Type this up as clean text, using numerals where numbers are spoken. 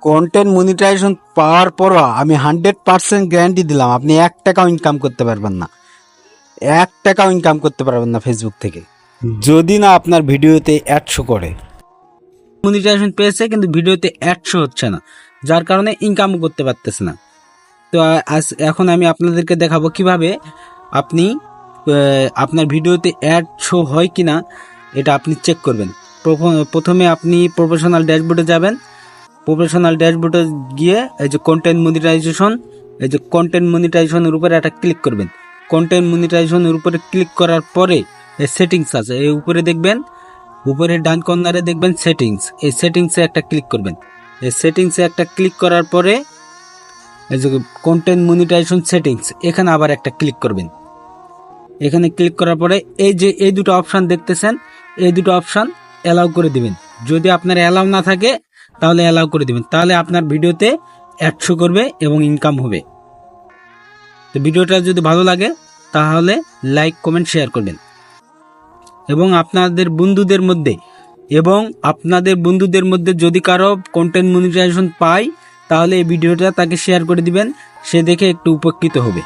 Content monetization পাওয়ার পরও আমি 100% guarantee দিলাম, আপনি 1 টাকাও ইনকাম করতে পারবেন না, 1 টাকাও ইনকাম করতে পারবেন না ফেসবুক থেকে, যদি না আপনার ভিডিওতে অ্যাড শো করে। মনিটাইজেশন পেয়েছে কিন্তু ভিডিওতে অ্যাড শো হচ্ছে না, যার কারণে ইনকামও করতে পারতেছে না। তো এখন আমি আপনাদেরকে দেখাবো কিভাবে আপনি আপনার ভিডিওতে অ্যাড শো হয় কিনা এটা আপনি চেক করবেন। প্রথমে আপনি প্রফেশনাল ড্যাশবোর্ডে যাবেন। প্রফেশনাল ড্যাশবোর্ডে গিয়ে এই যে কন্টেন্ট মনিটাইজেশনের উপরে একটা ক্লিক করবেন। কন্টেন্ট মনিটাইজেশনের উপরে ক্লিক করার পরে সেটিংস আছে, এই উপরে দেখবেন, উপরে ডান কর্নারে দেখবেন সেটিংস, এই সেটিংসে একটা ক্লিক করবেন। এই সেটিংসে একটা ক্লিক করার পরে এই যে কন্টেন্ট মনিটাইজেশন সেটিংস, এখানে আবার একটা ক্লিক করবেন। এখানে ক্লিক করার পরে এই যে এই দুটো অপশান দেখতেছেন, এই দুটো অপশান অ্যালাউ করে দিবেন। যদি আপনার অ্যালাউ না থাকে তাহলে অ্যালাউ করে দিবেন, তাহলে আপনার ভিডিওতে অ্যাড শো করবে এবং ইনকাম হবে। তো ভিডিওটা যদি ভালো লাগে তাহলে লাইক কমেন্ট শেয়ার করবেন এবং আপনাদের বন্ধুদের মধ্যে যদি কারো কন্টেন্ট মনিটাইজেশন পায় তাহলে এই ভিডিওটা তাকে শেয়ার করে দিবেন, সে দেখে একটু উপকৃত হবে।